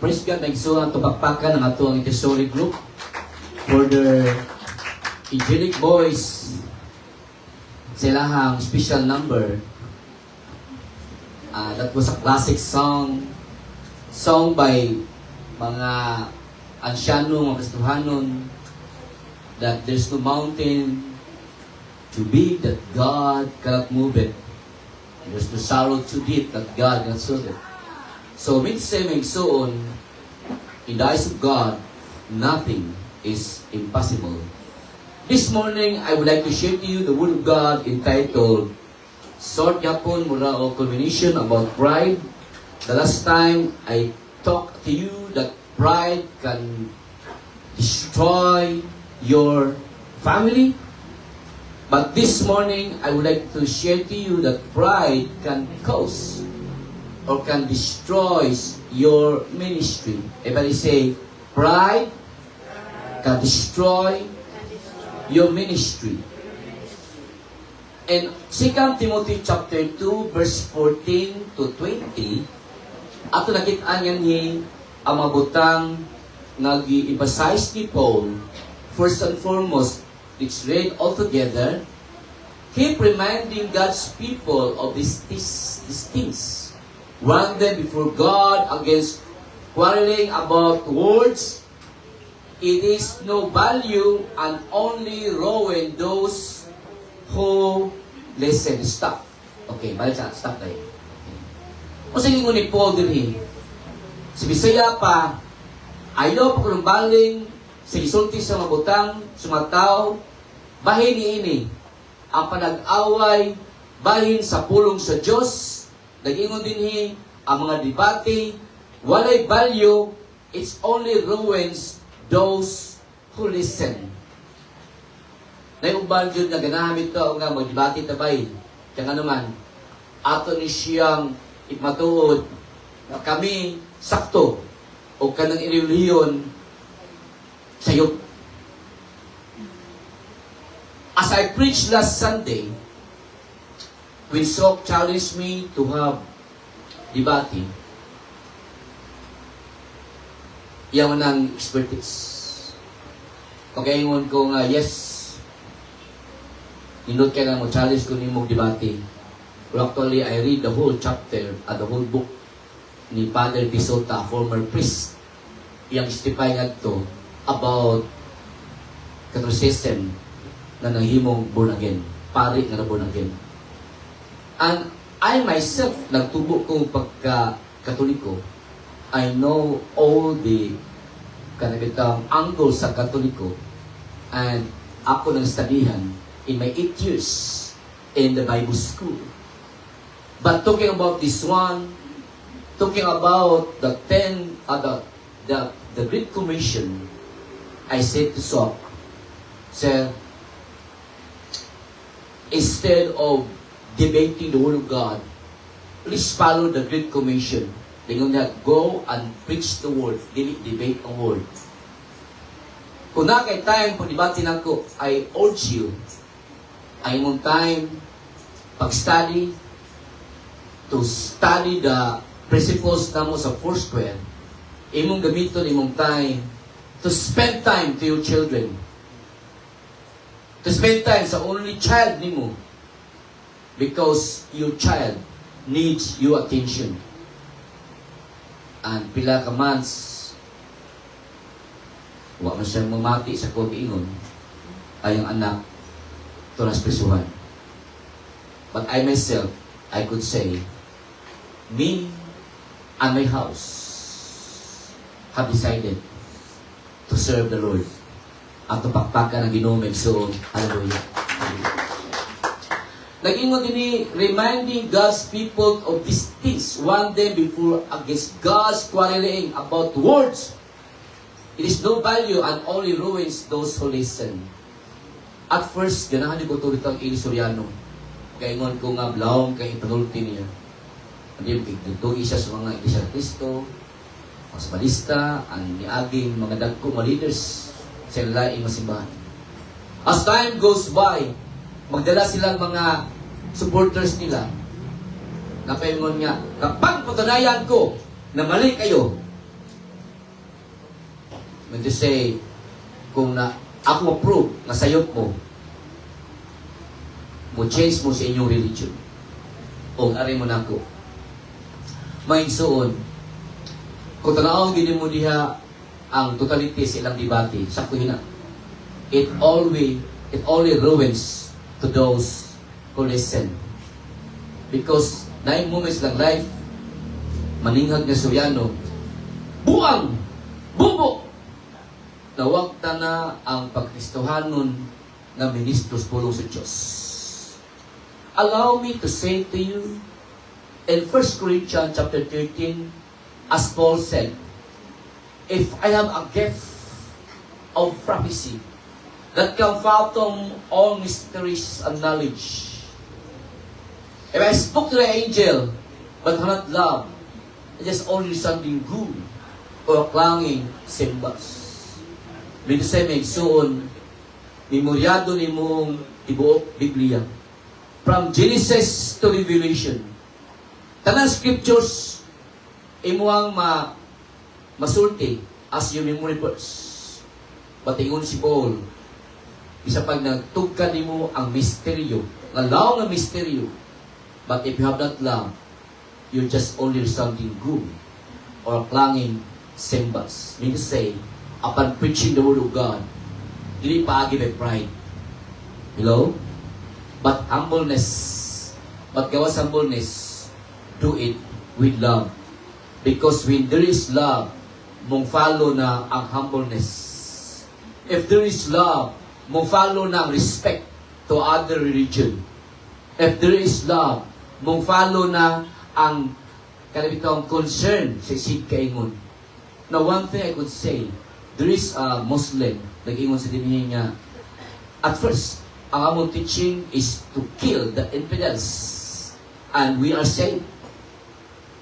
Praise God, nagsuhan tupakpakan ng atuang Tesori Group for their angelic voice sa ilahang special number. That was a classic song by mga ansyano, mga Kristohanon, that there's no mountain too big that God cannot move it. There's no sorrow too deep that God cannot solve it. So, minsan may soon, in the eyes of God, nothing is impossible. This morning, I would like to share to you the Word of God entitled, Short Yapon Mura o Culmination about Pride. The last time, I talked to you that pride can destroy your family. But this morning, I would like to share to you that pride can cause or can destroy your ministry. Everybody say, pride can destroy your ministry. In 2 Timothy chapter 2, verse 14 to 20, ato nakitaan yan ni ang mabutang nag-emphasize ni Paul. First and foremost, it's read all together. Keep reminding God's people of these things. Warn them before God against quarreling about words. It is no value and only ruin those who listen. Stop. Okay, balik siya. Stop tayo. O sa inyo ni Paul din si Bisaya pa, ayaw pa kung baling sa isulti sa mabutang, sumataw, bahin ni ini. Ang panag-away, bahin sa pulong sa Diyos, nag-ingon din ang mga debate, walay value, it's only ruins those who listen. Naiubal yun na ganahamit ko nga mag-debate tabay. Kaya nga naman, ato ni siyang ipmatuod na kami sakto o kanang ireliyon sa'yo. As I preached last Sunday, when Sok challenged me to have debate, yan ng expertise. Pagkaingon ko nga, yes, nindot ka na mo, challenge ko ni mong debate. Well, actually, I read the whole chapter at the whole book ni Father Pisota, former priest, yung istify nga to about Catholicism na nahimong born again. Pari nga na born again. And I myself, nagtubo kong pagka-Katoliko. I know all the kanabitang angles sa Katoliko. And ako nang studyhan in my 8 years in the Bible school. But talking about this one, talking about the Great Commission, I said to Sok, Sir, instead of debating the Word of God, please follow the Great Commission. Tingnan niya, go and preach the Word, debate ang Word. Kung na kay time, kung debate na ko, I urge you, ay mong time, pag-study, to study the principles na mo sa Foursquare, imong gamiton imong time, to spend time to your children, to spend time sa only child nimo, because your child needs your attention. And pila ka months, wa man siya mamati sa pag-ingon, ay ang anak to nasprisuhan. But I myself, I could say, me and my house have decided to serve the Lord at tupakpakan ang Ginoo magsuon. Hallelujah. Nag-ingon din reminding God's people of these things one day before against God's quarreling about words. It is no value and only ruins those who listen. At first, ganahan ko ito ang Ilisoriano. Kaya ingon ko nga blawang kay ipanulti niya. Hindi, dito isa sa mga Iglesia ni Cristo, mga Sabalista, ang niaging mga dagko, mga leaders sa laing masimbahan. As time goes by, magdala silang mga supporters nila. Napaingon nga, kapag patunayan ko na mali kayo, When to say, kung na ako approve na sayop mo, mo change mo sa inyong religion. O ari mo nako. May igsoon, kung tanaw gini mo diha ang totality sa ilang debate, sakto hina. It only ruins to those who listen. Because naing moments lang life, maninghag na Suryano, buang! Bubo! Nawag ta na ang pagkristohanon na ministros pulong sa Diyos. Allow me to say to you, in 1 Corinthians chapter 13, as Paul said, if I have a gift of prophecy that can fathom all mysteries and knowledge, if I spoke to the angel, but have not love, it is only something good or clanging cymbals. Dito sa may soon, memoryado ni mong tibuok Biblia. From Genesis to Revelation. Tanang scriptures, imuang masulti as your memory verse. Batingon si Paul, isa pag nagtugkan mo ang misteryo, ngalaw na misteryo, but if you have not love, you're just only something good or clanging cymbals. Meaning to say, upon preaching the word of God, hindi paagi by pride. Hello? But humbleness, but gawas humbleness, do it with love. Because when there is love, mong follow na ang humbleness. If there is love, mong follow na ang respect to other religion. If there is love, mong follow na ang kanabitang concern sa isig kaingon. Now, one thing I could say, there is a Muslim, nag-ingon sa dinhi nga, at first, ang among teaching is to kill the infidels. And we are saved.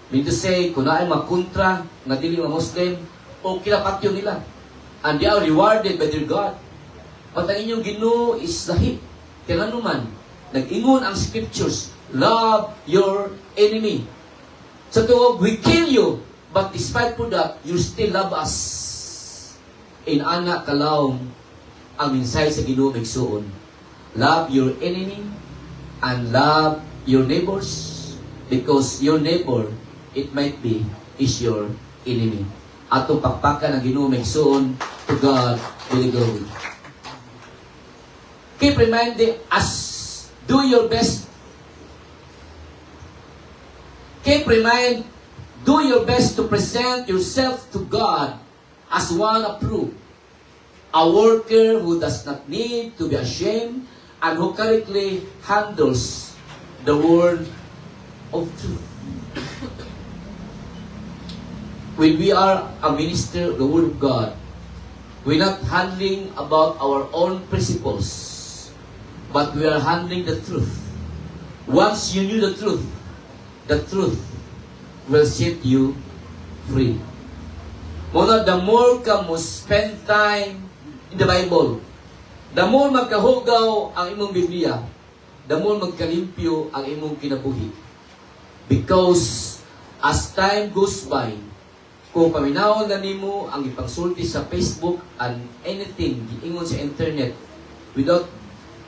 Mean to say, kung na ay makontra na dili mga Muslim, o kinapatyo nila. And they are rewarded by their God. But ang inyong Ginoo is lahit. Kaya naman, nag-ingon ang scriptures, love your enemy. Sa tuwag, we kill you, but despite po that, you still love us. In anak kalawang ang minsay sa Ginoo magsuon. Love your enemy and love your neighbors because your neighbor, it might be, is your enemy. Atong pakpakan ang Ginoo magsuon, to God will go. Keep reminding us, do your best. Do your best to present yourself to God as one approved, a worker who does not need to be ashamed and who correctly handles the word of truth. When we are a minister of the word of God, we're not handling about our own principles, but we are handling the truth. Once you knew the truth will set you free. Muna, the more ka mo spend time in the Bible, the more magkahugaw ang imong Biblia, the more magkalimpyo ang imong kinabuhi. Because as time goes by, kung paminawon na nimo ang ipangsulti sa Facebook and anything giingon sa internet without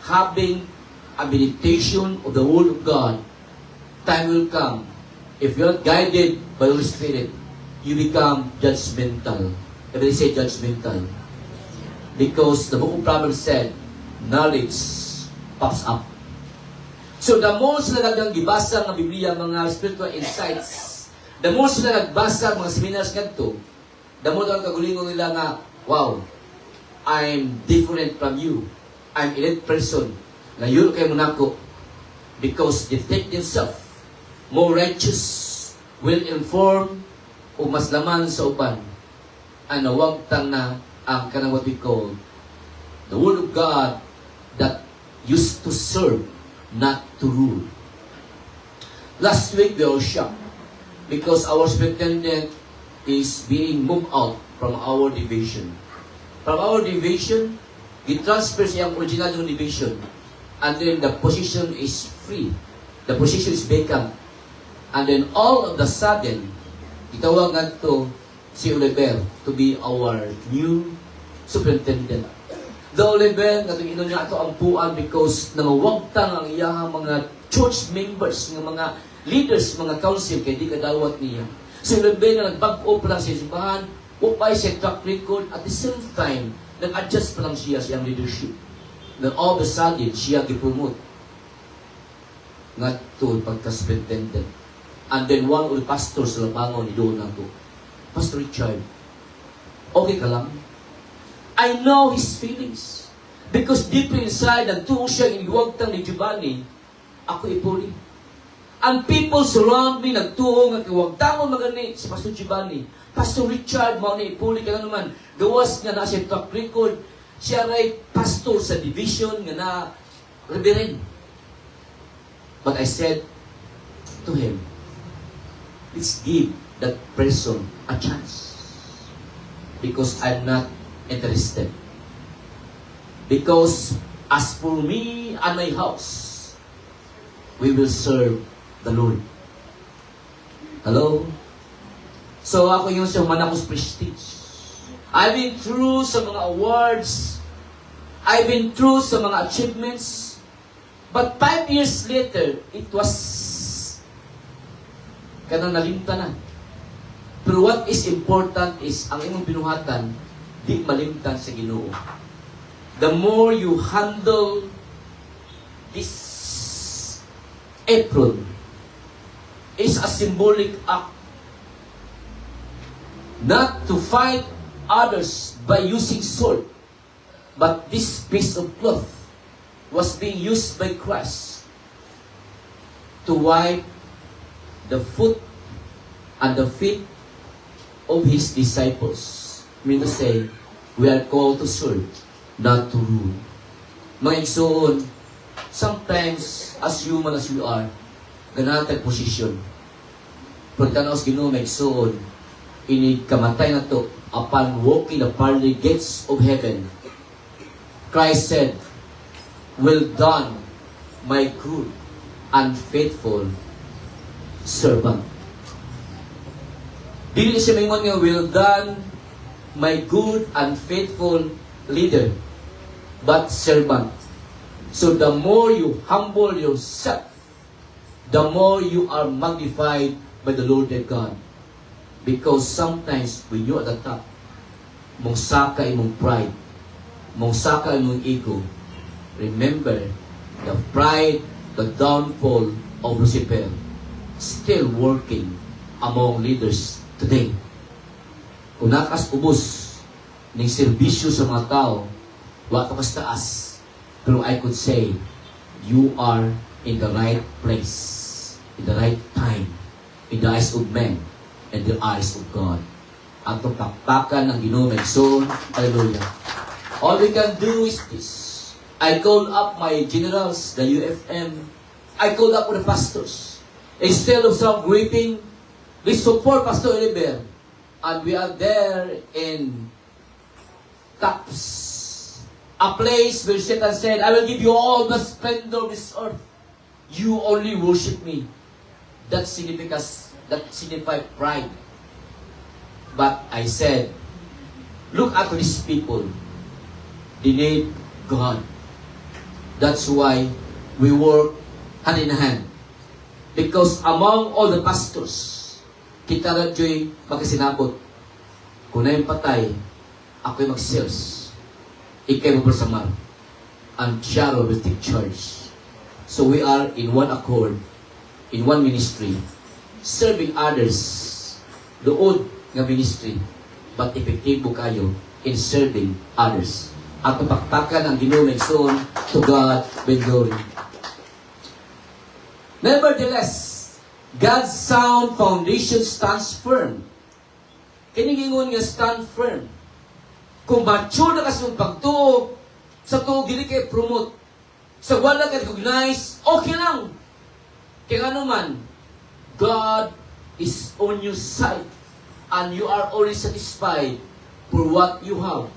having a meditation of the Word of God, time will come. If you're not guided by the Holy Spirit, you become judgmental. Everybody say judgmental. Because the book of Proverbs said, knowledge pops up. So the more sila nagang gibasa ng Biblia, mga spiritual insights, the more sila nagbasa mga seminars ngadto, the more ang kagulingon nila nga, wow, I'm different from you. I'm elite person. Na yun kayo munako. Because they take themselves more righteous, will inform, o mas laman sa uban. Ano, wag tang na ang kanang what we call the Word of God that used to serve, not to rule. Last week we were shocked because our superintendent is being moved out from our division. From our division, he transfers yung original yung division, and then the position is free. The position is vacant. And then all of the sudden, itawag nga ito si Oliver to be our new superintendent. The Oliver, nga itong inon niya ito ang puan because nangawagtang ang iyang mga church members, ng mga leaders, mga council, kaya di kadawat niya. Si Oliver na nagbag-o pa lang sa simbahan, upay siya track record, at the same time, nag-adjust pa lang siya sa iyang leadership. Then all of a sudden, siya gipromote nga to pagka-superintendent. And then one of the pastors sa Labangon, ni doon lang to, Pastor Richard, okay ka lang? I know his feelings. Because deep inside, nagtuo siya iniwagtang ni Giovanni, ako ipuli. And people surround me, nagtuo nga kiwagtangon magani si Pastor Giovanni. Pastor Richard, mao ni ipuli ka na naman. Gawas nga na siya track record. Siya ray pastor sa division nga na reverend. But I said to him, let's give that person a chance. Because I'm not interested. Because as for me and my house, we will serve the Lord. Hello? So ako yung sa manakos prestige. I've been through sa mga awards. I've been through sa mga achievements. But 5 years later, it was kanang nalimtanan. Pero what is important is, ang imong binuhatan, di malimtan sa Ginoo. The more you handle this apron, is a symbolic act. Not to fight others by using sword, but this piece of cloth was being used by Christ to wipe the foot and the feet of His disciples. I mean to say, we are called to serve, not to rule. Mga igsoon, sometimes, as human as we are, ganatag posisyon. Pagtanaw sa Ginoo, mga igsoon, ini kamatay na to, upon walking the pearly gates of heaven, Christ said, well done, my good and faithful servant. Dili siya maingon nga, well done, my good and faithful leader, but servant. So the more you humble yourself, the more you are magnified by the Lord their God. Because sometimes when you're at the top, mong saka imong pride, mong saka imong ego, remember the pride, the downfall of Lucifer, still working among leaders today. Kung nakas ubos ng serbisyo sa mga tao, wala ka mas taas. Pero I could say, you are in the right place, in the right time, in the eyes of men, and the eyes of God. At pakpakan ng Ginoo ng Son. Hallelujah. All we can do is this. I called up my generals, the UFM. I called up the pastors. Instead of some weeping, we support Pastor Oliver. And we are there in Taps, a place where Satan said, I will give you all the splendor of this earth. You only worship me. That signifies pride. But I said, look at these people. They need God. That's why we work hand in hand. Because among all the pastors, kita na dyo'y magkasinabot. Kung na yung patay, ako'y mag-sales. Ika'y mabarsamar. And Sharo will take charge. So we are in one accord, in one ministry, serving others. Doon nga ministry, but epektibo kayo in serving others. At mapakpakan ang Ginoo ng Son, to God be glory. Nevertheless, God's sound foundation stands firm. Kinigingon nga stand firm. Kung mature na kasi yung pagtuog, sa tuog dili kay promote, sa wala ka recognize, okay lang. Kaya ano man, God is on your side and you are already satisfied for what you have.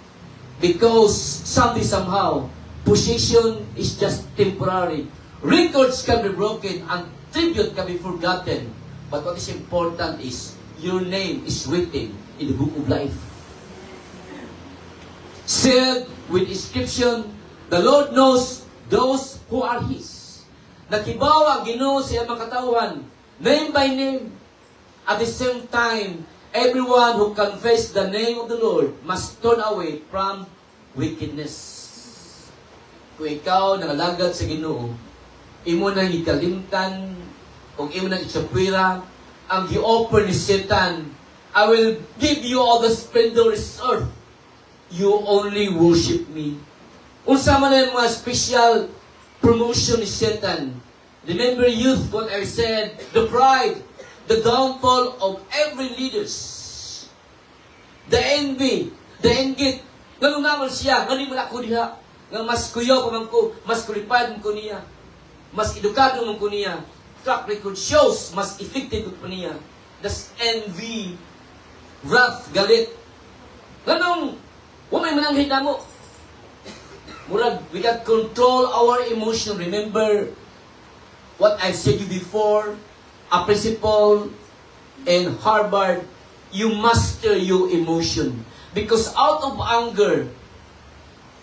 Because somehow, position is just temporary. Records can be broken and tribute can be forgotten. But what is important is your name is written in the book of life. Sealed with inscription, the Lord knows those who are His. Nakibawa, Ginoo sa iyang mga katawhan, name by name. At the same time, everyone who confess the name of the Lord must turn away from wickedness. Kung ikaw nangalagad sa Ginoo, imo nang ikalimtan, o imo nang itsapwira, ang gi-offer ni Satan, I will give you all the splendorous earth. You only worship me. Unsa man ang mga special promotion ni Satan. Remember, youth, what I said, the pride, the downfall of every leaders, the envy, the inggit. Ganun naman siya, ganun mo na ako diha. Nga mas kuyaw pa man ko, mas kulipad mo ko niya, mas edukado mo ko niya. Track record shows, mas effective po niya. That's envy, wrath, galit. Ganun, wala may mananghid na mo. Murag, we can control our emotion. Remember what I've said you before, a principle in Harvard, you master your emotion. Because out of anger,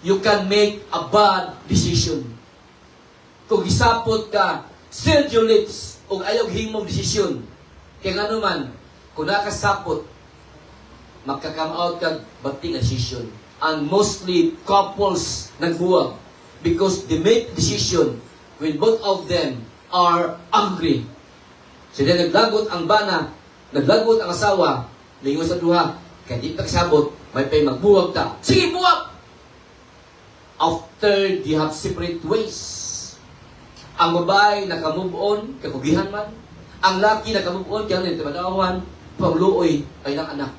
you can make a bad decision. Kung gisapot ka, seal your lips, o ayaw himong decision. Kaya nga naman, kung nakasapot, magka-come out ka, bating na decision. And mostly, couples nagbuwag because they make decision when both of them are angry. So, then naglagot ang bana, naglagot ang asawa, lingon sa duha, kaya di pagsabot, may pay magbuwag ta. Sige, buwag! After they have separate ways, ang babae nakamove on, kakugihan man, ang laki nakamove on, kaya nito madawan, pangluoy ay ng anak.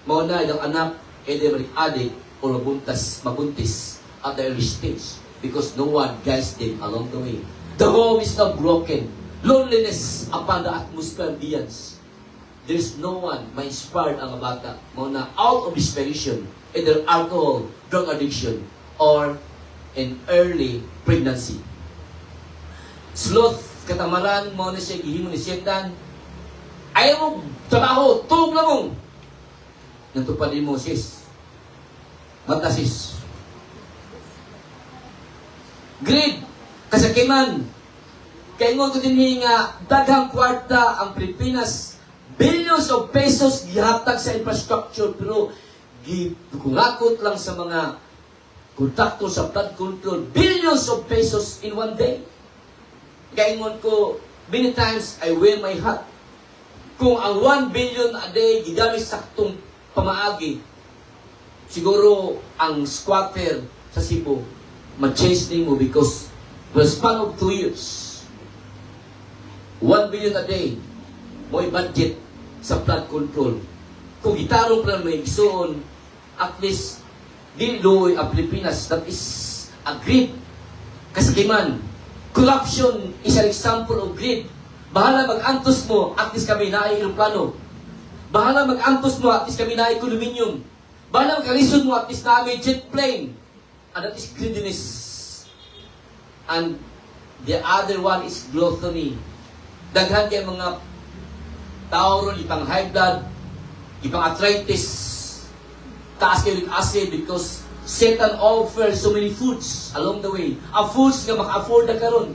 Mauna ang anak, balik-adik o mabuntis at the early stage because no one guides them along the way. The home is now broken. Loneliness upon the atmosphere beyonds. There's no one ma-inspired ang bata. Mauna out of desperation, either alcohol, drug addiction, or in early pregnancy. Sloth, katamaran, mauna siya gihimo ni Satan. Ayaw mo trabaho, tulog lang mo. Nagtupad mo, sis. Mata, sis. Greed. Kasakiman. Kaingon ko din nga, daghang kwarta ang Pilipinas. Billions of pesos gihatag sa infrastructure, pero gikurakot lang sa mga kontraktor sa flood control. Billions of pesos in one day. Kaingon ko, many times I wear my hat. Kung ang 1 billion a day gigamit sa itong pamaagi, siguro ang squatter sa Cebu ma-change din mo because for the span of 2 years, 1 billion a day mo'y budget sa flood control. Kung gitarong pa may igsoon, at least diloy ang Pilipinas. That is a greed. Kasakiman. Corruption is an example of greed. Bahala mag-antos mo, at least kami na ay aeroplano. Bahala mag-antos mo, at least kami na condominium. Bahala mag-alisod mo, at least na may jet plane. And that is greediness. And the other one is gluttony. Daghan kay mga tao ron, ipang high blood, ipang arthritis, taas kayo ng acid because Satan offers so many foods along the way. Ang foods nga maka-afford na karon.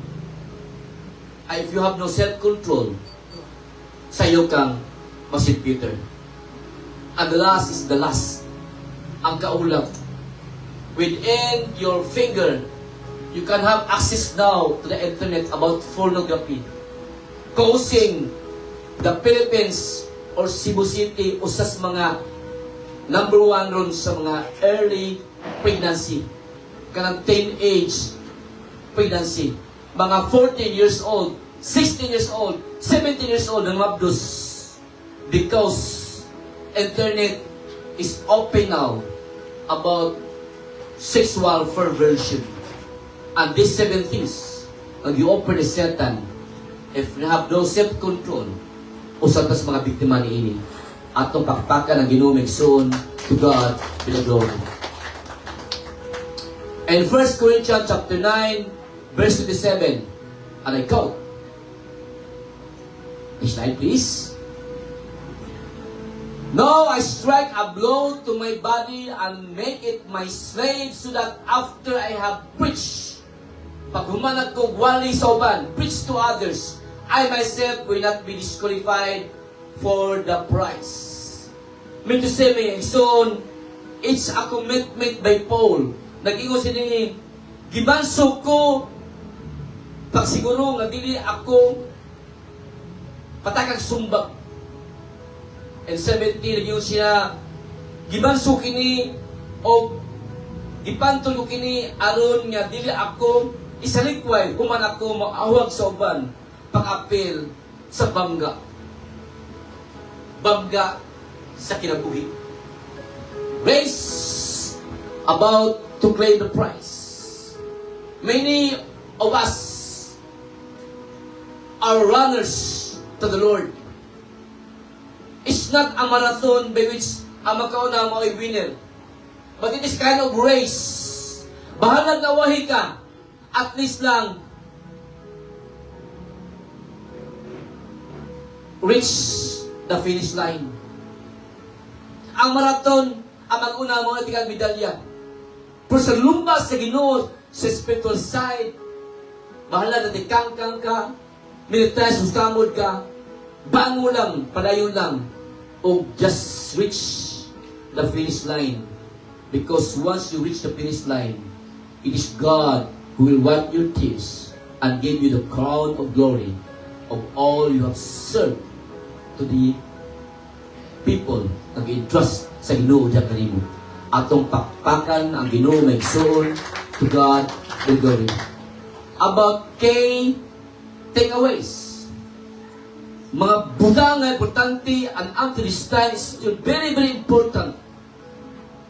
If you have no self-control, sayo kang Masid Peter. And the last is the last. Ang kaulap. Within your finger, you can have access now to the internet about pornography. Causing the Philippines or Cebu City usas mga number 1 ron sa mga early pregnancy. Kanang teenage pregnancy. Mga 14 years old, 16 years old, 17 years old ang mabdus. Because internet is open now about sexual perversion. And these 7 things, ang i-offer ni Satan, if you have no self-control, usan tas mga biktima ni ini, atong pakpakan ang ginumig soon, to God be the glory. And 1 Corinthians chapter 9, verse 27, and I quote. Next slide, please. No, I strike a blow to my body and make it my slave so that after I have preached, pag humanat ko wali sa uban, preach to others, I myself will not be disqualified for the prize. Mean to say me, so it's a commitment by Paul. Nag-ingon siya ni, gibanso ko, pag siguro nga dili ako patakag sumbag. And 17, nag-ingon siya, gibanso kini, o gipantol ko kini, aron nga dili ako isalikway, kuman ako maawag sa uban, pag-apel sa bangga. Bangga sa kinabuhi. Race about to claim the prize. Many of us are runners to the Lord. It's not a marathon by which ang makauna mo ay winner. But it is kind of race. Bahalag na wahi ka, at least lang reach the finish line. Ang marathon, ang mag-una mo ay tigang medalya. Pero sa lumbas, sa Ginoo, sa spiritual side, bahala na tikang-kang ka, militaris, muskamod ka, bango lang, padayon lang, o just reach the finish line. Because once you reach the finish line, it is God who will wipe your tears and give you the crown of glory of all you have served to the people nag-entrust sa Ginoo diya kanimo. Atong pakpakan ang Ginoo may soul to God the glory. About kay takeaways. Mga butang nga importante and up to this time is still very, very important.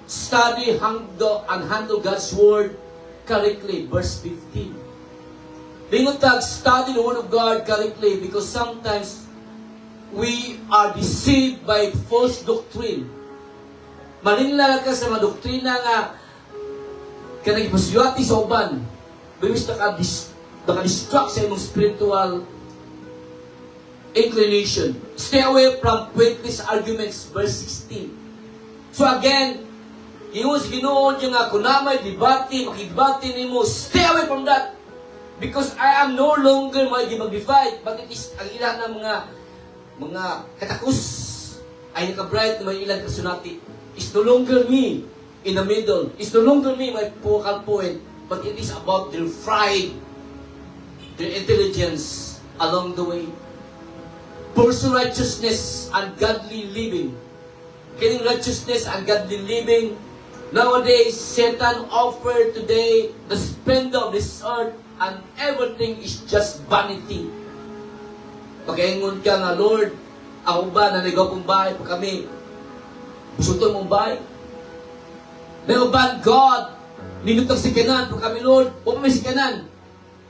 Study and handle God's Word correctly. Verse 15. Bingon tag, study the Word of God correctly because sometimes we are deceived by false doctrine. Malinla ka sa mga doktrina nga kanang ipasuwati sa uban. Bimis naka-distract sa imong spiritual inclination. Stay away from pointless arguments. Verse 16. So again, Ginoo nga kung na may debate, makibati nimo, stay away from that. Because I am no longer mag-divide, but it is ang ilan ng mga katakus ay naka-bright na may ilan kasunati. It's no longer me in the middle. It's no longer me my focal point, but it is about their pride, their intelligence along the way. Pursue righteousness and godly living. Getting righteousness and godly living. Nowadays, Satan offered today the splendor of this earth and everything is just vanity. Pag-ingon ka nga, Lord, ako ba na nagaw kong bahay pa kami? Busuton mong bahay? Nagaban, God, ninutang si kanan pa kami, Lord, huwag may si kanan.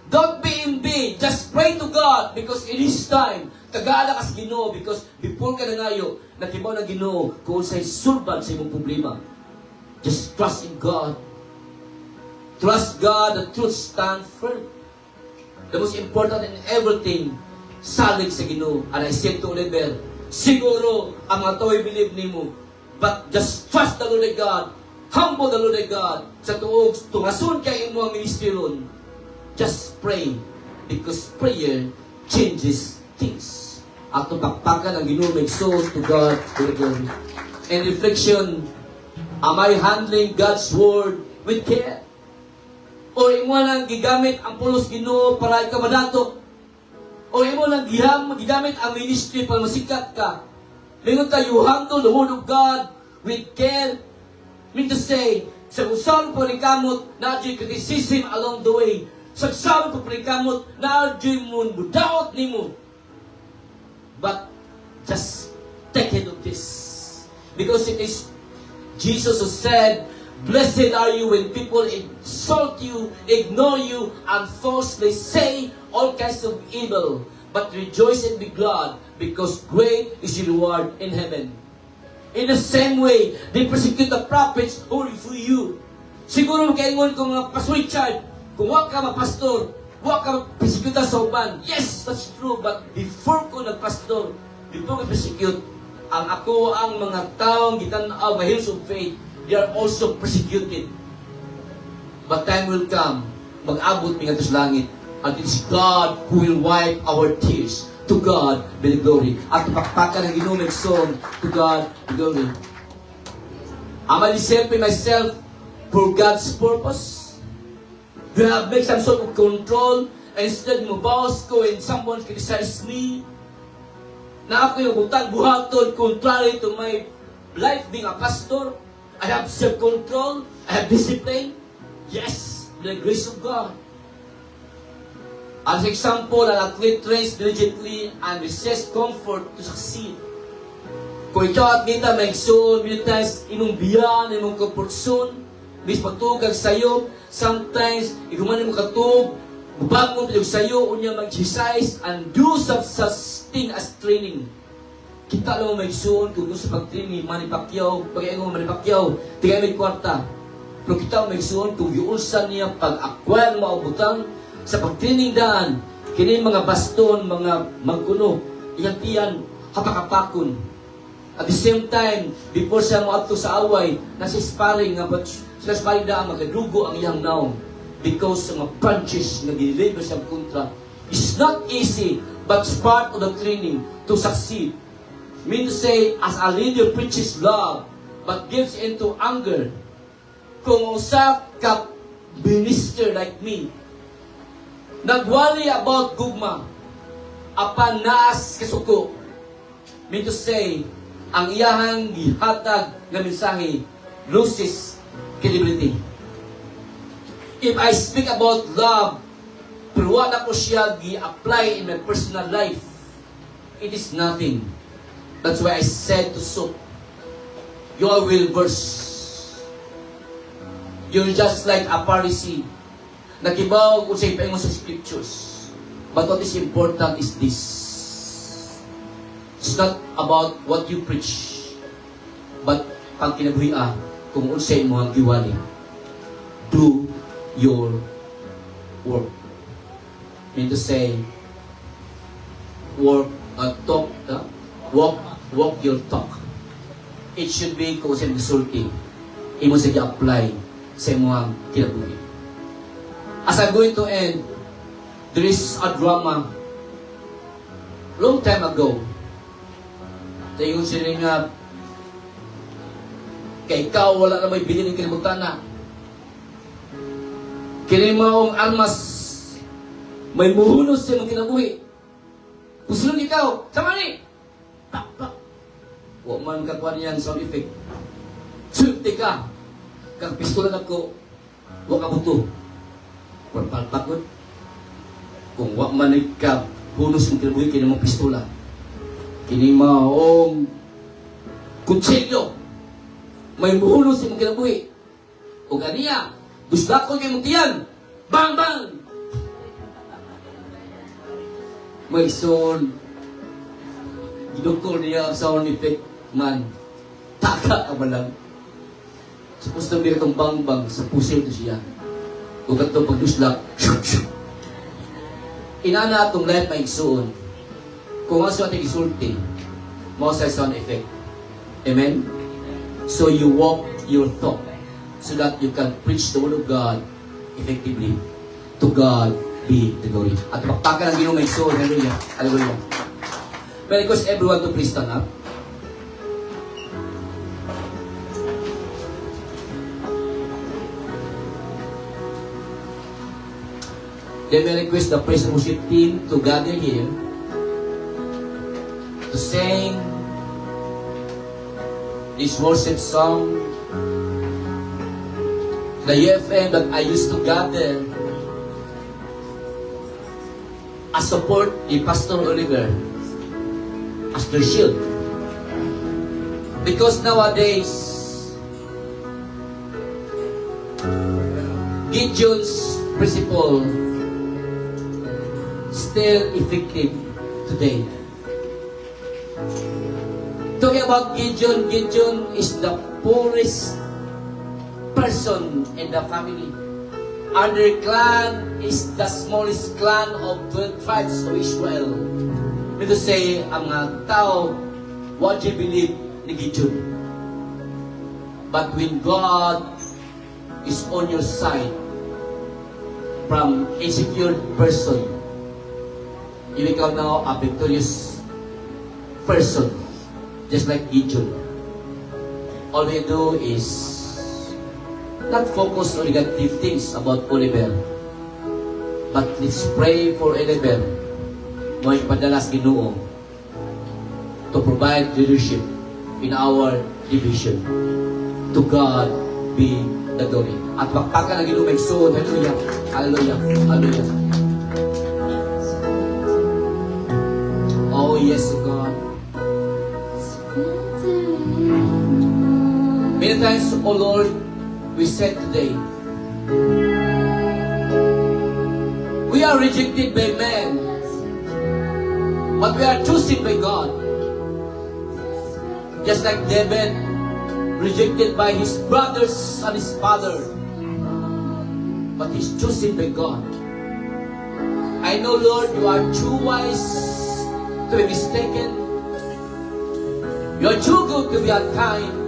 Don't be in be. Just pray to God because it is time. Tagala ka sa Ginoo because before ka na ngayo, nakibaw na Ginoo kung sa'y sulban sa imong problema. Just trust in God. Trust God, the truth stand firm. The most important in everything, salig sa Ginoo. And I said to Oliver, siguro ang mga tao believe nimo, but just trust the Lord God. Humble the Lord God. Sa tuog, tungason kay imo ang ministeryon. Just pray. Because prayer changes things. At pakpakan ang Ginoo may soul to God to the glory. In reflection, am I handling God's Word with care? O imo lang gigamit ang pulos Ginoo para ikaw madato? O imo lang gigamit ang ministry para masikat ka? Lingon ka, you handle the Word of God with care. Mean to say, sa usaw po rin kamot, na-adyo'y criticism along the way. Sa usaw po rin kamot, na-adyo'y mo, budaot ni mo. But, just take heed of this. Because it is Jesus who said, blessed are you when people insult you, ignore you, and falsely say all kinds of evil. But rejoice and be glad, because great is your reward in heaven. In the same way, they persecute the prophets who were before you. Siguro makaingon ko nga, Pastor Richard, kung wag ka mapastor, wag ka persecute sa uban. Yes, that's true, but before ko nagpastor, before ko persecute, ang mga taong gitanaw nga heroes of faith, they are also persecuted. But time will come, mag-abot mi ngadto sa langit, and it's God who will wipe our tears. To God be the glory. At pakpakan ng Ginoo song, to God be the glory. Am I discipline myself for God's purpose? Do I make some sort of control instead mo boss ko when someone criticizes me? Na ako yung butang buhaton contrary to my life being a pastor? I have self-control. I have discipline. Yes, by the grace of God. As example, an athlete trains diligently and receives comfort to succeed. Kung ikaw at kita may igsoon, many times imong biyan, imong comfort zone, bis pagtugag sa'yo, sometimes, iguman mo katug, bago mo sa'yo, unya mag-exercise, and do such thing as training. Kita lang mo may igsoon, kung gusto pag-training, Manny Pacquiao, pag-iingon Manny Pacquiao, tigay may kwarta. Pero kita may igsoon, kung giulsan niya pag-acquire mo ang butang, sa pag-training daan, kini mga baston, mga magkuno, iyan hapakapakon. At the same time, before siya moadto sa away, nasa sparring nga, but sila sparring daan, magkadugo ang iyang naong. Because sa mga punches na deliver siya kontra. It's not easy, but it's part of the training to succeed. Mean to say, as a leader preaches love, but gives into anger. Kung usap ka minister like me, nagwali about gugma, apan naas kasuko. Mean to say, ang iyahang gihatag nga mensahe loses credibility. If I speak about love, pero wala ko siya gi-apply in my personal life, it is nothing. That's why I said to Sok, you are will verse. You're just like a Pharisee. Nakibaw kung sa ipaingon sa scriptures. But what is important is this. It's not about what you preach, but pag kinabuhi kung unsay mo ang giwali. Do your work. Mean to say, walk your talk. It should be kung unsay resulti. Imo sa i-apply sa imong kinabuhi. As I'm going to end, there is a drama long time ago. Tayo sila nga, kay ikaw wala na may bilin ng kalimutan na. Kini maong armas, may muhunos sa mong kinabuhi. Pusulong ikaw, sama ni! Tak, tak. Huwag man kakuha niyan sound effect. Sulti ka! Kang pistola na ko, huwag ka buto. Palpakot. Kung wak manig ka, hunos ng kinabuhi, kini mong pistola. Kini maong kutsilyo. May muhunos ng kinabuhi. O ganiya, gusdakol kay mong tiyan. Bang, bang! May son, ginukol niya ang sound effect, man. Taka ka ba lang? Supposed to be itong bang, bang, sa pusil to siya. Kung katong pagduslak, shoot, shoot. Inana atong lahat may igsuon. Kung ang suwate isulti, mo sa sound effect. Amen? So you walk your talk so that you can preach the word of God effectively. To God be the glory. At pakpakan ang Ginoo may igsuon. Hallelujah. Hallelujah. May request everyone to please stand up. Then may request the praise and worship team to gather here to sing this worship song. The UFM that I used to gather as support the Pastor Oliver as their shield. Because nowadays, Gideon's principle still effective today. Talking about Gideon, Gideon is the poorest person in the family. And their clan is the smallest clan of 12 tribes of Israel. Mean to say, ang mga tao what you believe ni Gideon. But when God is on your side, from insecure person, you become now a victorious person, just like Gideon. All we do is not focus on negative things about Oliver, but let's pray for Oliver mo ipadalas Ginoo to provide leadership in our division. To God be the glory. At magpaka na Ginoo may suod. Hallelujah. Hallelujah. Hallelujah. Oh yes, God. Many times, oh Lord, we said today, we are rejected by men, but we are chosen by God. Just like David, rejected by his brothers and his father, but he's chosen by God. I know, Lord, you are too wise to be mistaken. You are too good to be unkind.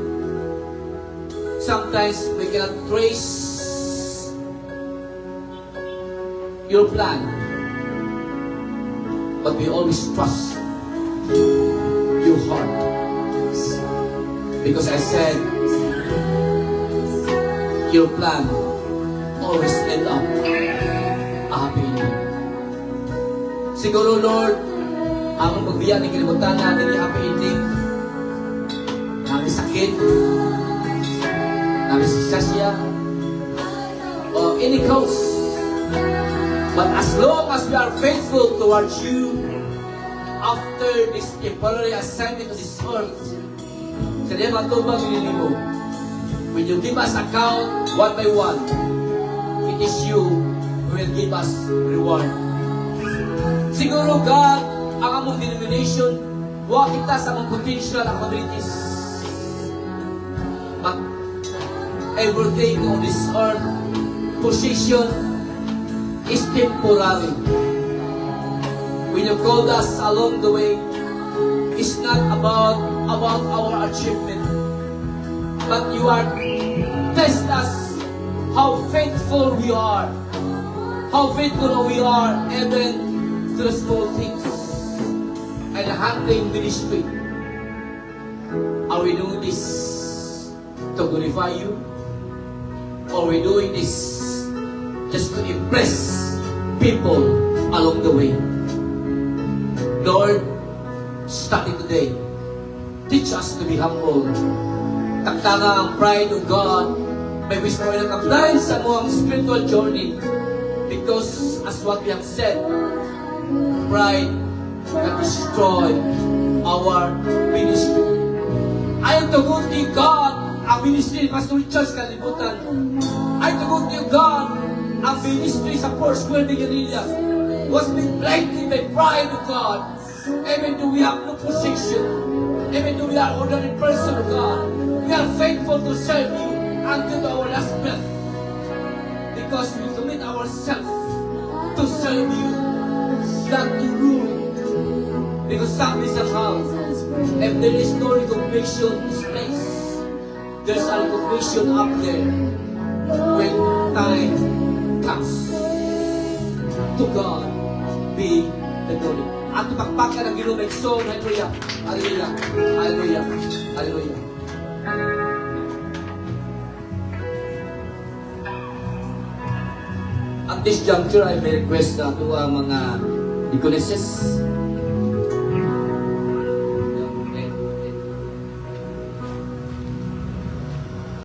Sometimes we cannot trace your plan, but we always trust your heart. Because I said, your plan always end up a happy ending. Siguro, Lord, ang pagbiyan ng kilimutan natin yung happy ending, namin sakit, namin sasya, or any cause. But as long as we are faithful towards you, after this temporary assignment to this earth, sa diyan matubang nililimo, when you give us account one by one, it is you who will give us reward. Siguro, God, ang among denomination, huwag kita sa among potential abilities. But everything on this earth, position, is temporary. When you called us along the way, it's not about our achievement, but you are test us how faithful we are, even to the small things and handling ministry. Are we doing this to glorify you, or are we doing this just to impress people along the way? Lord, starting today, teach us to be humble. Taktanga ang pride of God, may wish mo rin ang sa mga spiritual journey. Because, as what we have said, pride can destroy our ministry. Ayaw tugon ni God ang ministry ni Pastor Richard kalibutan. Ayaw tugon ni God ang ministry sa Foursquare de Galilea was being blinded by pride of God. Even though we have no position, even though we are ordinary person of God, we are faithful to serve you until our last breath. Because we commit ourselves to serve you, not to rule. Because something somehow, if there is no recognition in this place, there's a recognition up there when time comes. To God be the glory. At pagpaka ng Ginoo may song. Hallelujah. Hallelujah. Hallelujah. Hallelujah. At this juncture, I may request na ito ang mga deaconesses